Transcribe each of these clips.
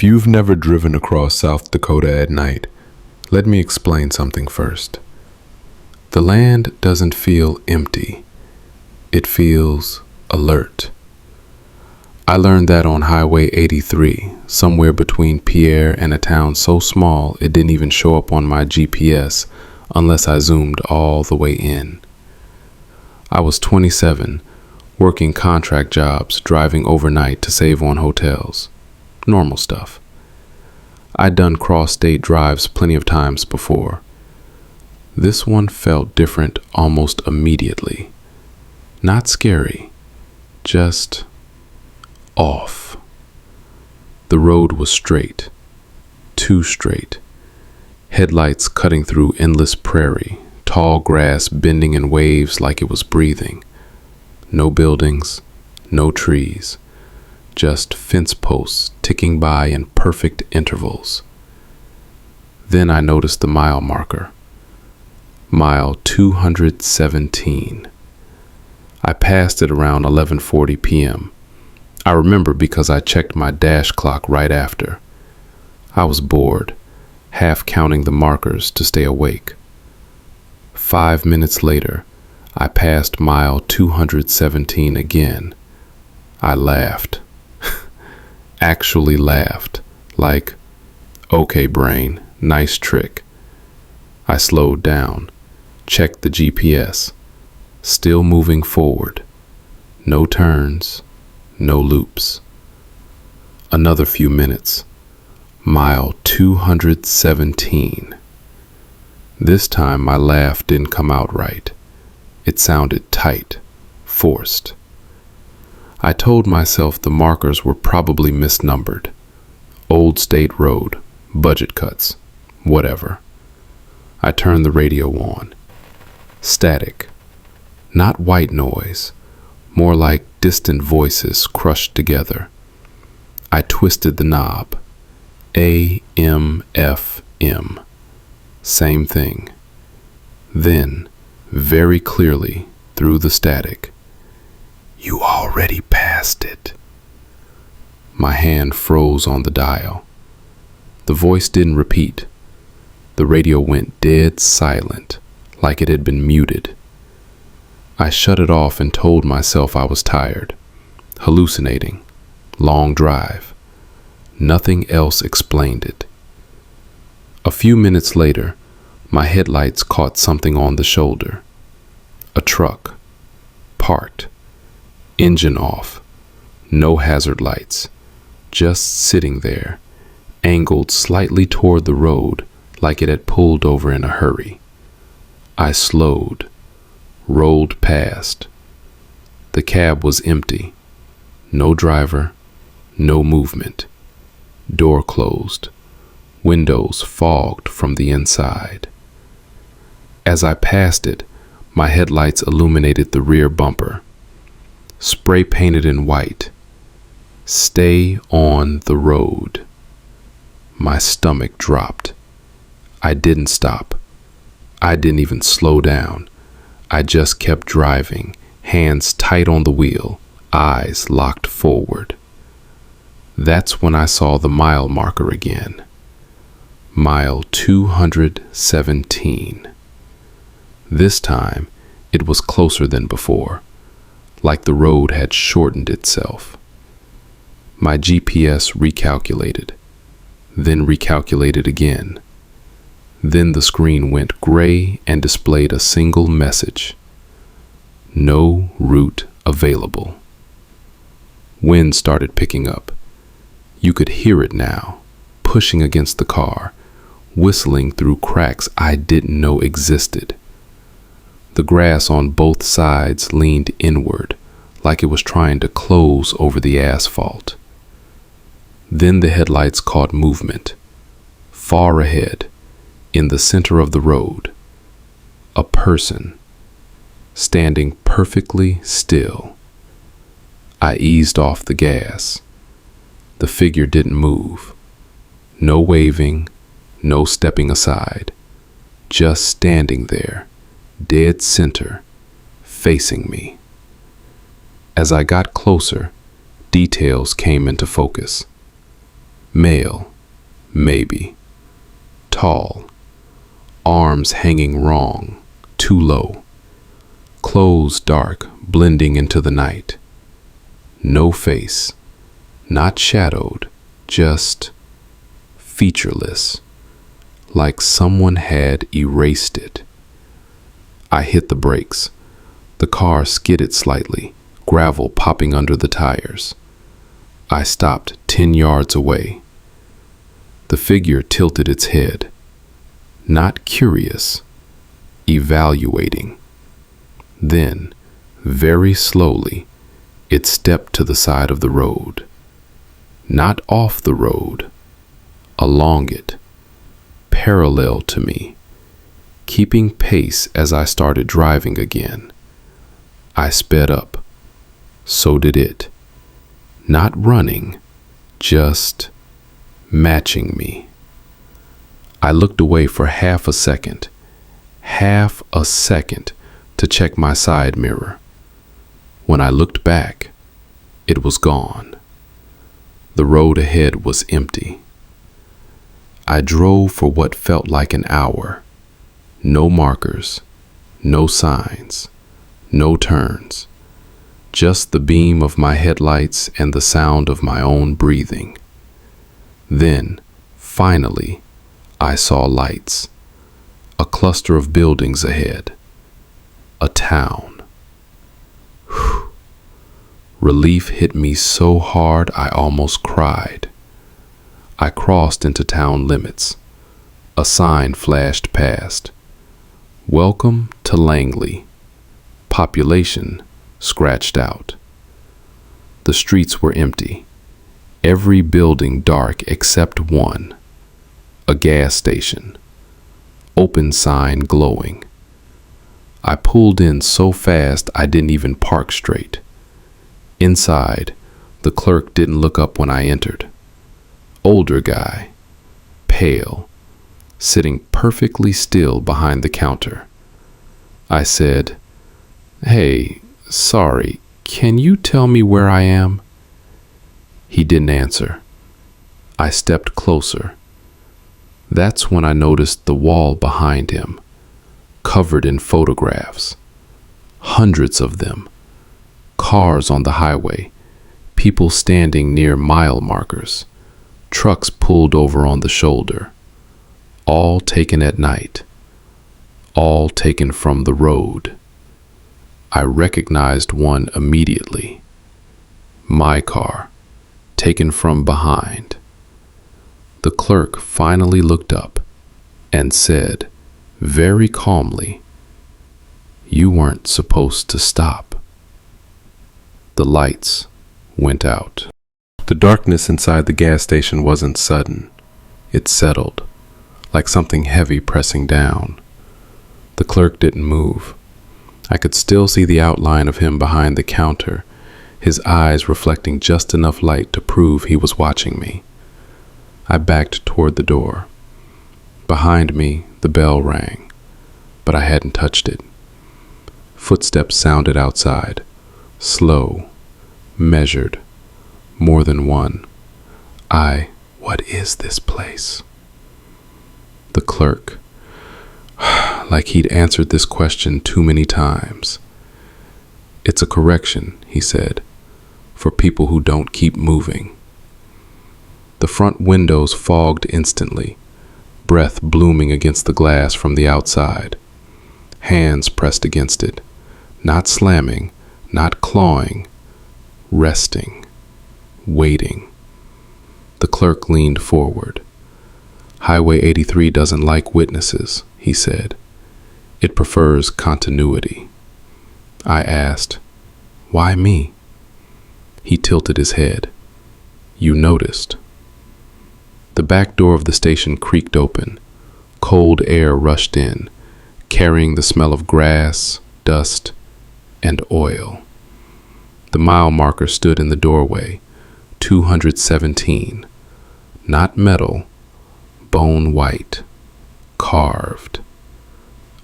If you've never driven across South Dakota at night, let me explain something first. The land doesn't feel empty. It feels alert. I learned that on Highway 83, somewhere between Pierre and a town so small it didn't even show up on my GPS unless I zoomed all the way in. I was 27, working contract jobs, driving overnight to save on hotels. Normal stuff. I'd done cross-state drives plenty of times before. This one felt different almost immediately. Not scary, just off. The road was straight, too straight. Headlights cutting through endless prairie, tall grass bending in waves like it was breathing. No buildings, no trees. Just fence posts ticking by in perfect intervals. Then I noticed the mile marker. Mile 217. I passed it around 11:40 p.m. I remember because I checked my dash clock right after. I was bored, half counting the markers to stay awake. 5 minutes later, I passed mile 217 again. I laughed. Actually laughed, like, okay brain, nice trick. I slowed down, checked the GPS, still moving forward. No turns, no loops. Another few minutes. Mile 217. This time my laugh didn't come out right. It sounded tight, forced. I told myself the markers were probably misnumbered. Old State Road, budget cuts, whatever. I turned the radio on. Static. Not white noise, more like distant voices crushed together. I twisted the knob. AM/FM. Same thing. Then, very clearly, through the static, "You already passed it." My hand froze on the dial. The voice didn't repeat. The radio went dead silent, like it had been muted. I shut it off and told myself I was tired, hallucinating, long drive. Nothing else explained it. A few minutes later, my headlights caught something on the shoulder. A truck, parked. Engine off, no hazard lights, just sitting there, angled slightly toward the road like it had pulled over in a hurry. I slowed, rolled past. The cab was empty, no driver, no movement. Door closed, windows fogged from the inside. As I passed it, my headlights illuminated the rear bumper. Spray painted in white. Stay on the road. My stomach dropped. I didn't stop. I didn't even slow down. I just kept driving, hands tight on the wheel, eyes locked forward. That's when I saw the mile marker again. Mile 217. This time, it was closer than before. Like the road had shortened itself. My GPS recalculated, then recalculated again. Then the screen went gray and displayed a single message. No route available. Wind started picking up. You could hear it now, pushing against the car, whistling through cracks I didn't know existed. The grass on both sides leaned inward, like it was trying to close over the asphalt. Then the headlights caught movement. Far ahead, in the center of the road, a person, standing perfectly still. I eased off the gas. The figure didn't move. No waving, no stepping aside. Just standing there, dead center, facing me. As I got closer, details came into focus. Male, maybe. Tall, arms hanging wrong, too low. Clothes dark, blending into the night. No face, not shadowed, just featureless, like someone had erased it. I hit the brakes. The car skidded slightly, gravel popping under the tires. I stopped 10 yards away. The figure tilted its head, not curious, evaluating. Then, very slowly, it stepped to the side of the road. Not off the road, along it, parallel to me, keeping pace as I started driving again. I sped up. So did it. Not running, just matching me. I looked away for half a second to check my side mirror. When I looked back, it was gone. The road ahead was empty. I drove for what felt like an hour. No markers, no signs, no turns. Just the beam of my headlights and the sound of my own breathing. Then, finally, I saw lights. A cluster of buildings ahead. A town. Whew. Relief hit me so hard I almost cried. I crossed into town limits. A sign flashed past. Welcome to Langley. Population scratched out. The streets were empty. Every building dark except one. A gas station. Open sign glowing. I pulled in so fast I didn't even park straight. Inside, the clerk didn't look up when I entered. Older guy, pale, sitting perfectly still behind the counter. I said, "Hey, sorry, can you tell me where I am?" He didn't answer. I stepped closer. That's when I noticed the wall behind him, covered in photographs. Hundreds of them. Cars on the highway, people standing near mile markers, trucks pulled over on the shoulder. All taken at night. All taken from the road. I recognized one immediately. My car, taken from behind. The clerk finally looked up and said, very calmly, "You weren't supposed to stop." The lights went out. The darkness inside the gas station wasn't sudden. It settled, like something heavy pressing down. The clerk didn't move. I could still see the outline of him behind the counter, his eyes reflecting just enough light to prove he was watching me. I backed toward the door. Behind me, the bell rang, but I hadn't touched it. Footsteps sounded outside, slow, measured, more than one. What is this place? The clerk, like he'd answered this question too many times. "It's a correction," he said, "for people who don't keep moving." The front windows fogged instantly, breath blooming against the glass from the outside. Hands pressed against it, not slamming, not clawing, resting, waiting. The clerk leaned forward. "Highway 83 doesn't like witnesses," he said. "It prefers continuity." I asked, "Why me?" He tilted his head. "You noticed." The back door of the station creaked open. Cold air rushed in, carrying the smell of grass, dust, and oil. The mile marker stood in the doorway, 217. Not metal, bone white, carved.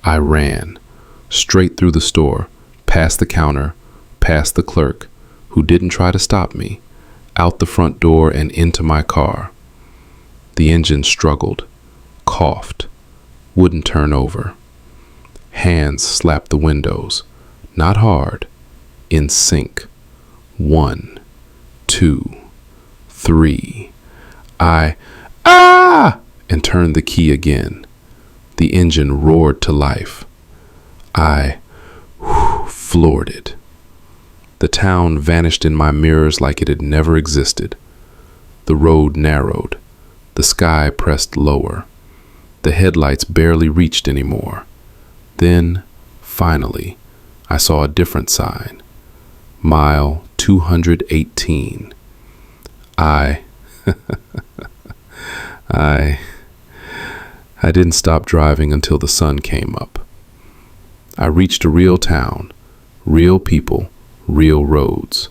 I ran, straight through the store, past the counter, past the clerk, who didn't try to stop me, out the front door and into my car. The engine struggled, coughed, wouldn't turn over. Hands slapped the windows, not hard, in sync. 1, 2, 3. Ah! And turned the key again. The engine roared to life. I floored it. The town vanished in my mirrors like it had never existed. The road narrowed. The sky pressed lower. The headlights barely reached anymore. Then, finally, I saw a different sign. Mile 218. I didn't stop driving until the sun came up. I reached a real town, real people, real roads.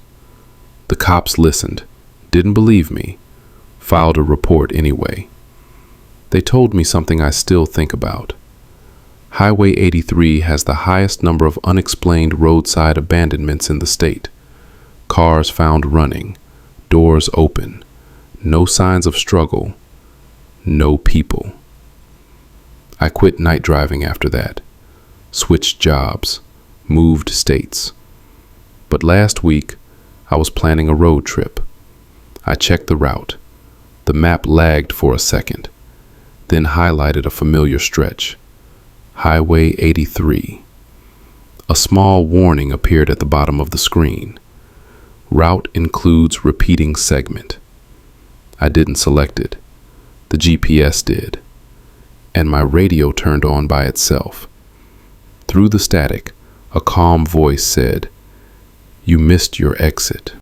The cops listened, didn't believe me, filed a report anyway. They told me something I still think about. Highway 83 has the highest number of unexplained roadside abandonments in the state. Cars found running, doors open, no signs of struggle, no people. I quit night driving after that, switched jobs, moved states. But last week, I was planning a road trip. I checked the route. The map lagged for a second, then highlighted a familiar stretch. Highway 83. A small warning appeared at the bottom of the screen. Route includes repeating segment. I didn't select it. The GPS did. And my radio turned on by itself. Through the static, a calm voice said, "You missed your exit."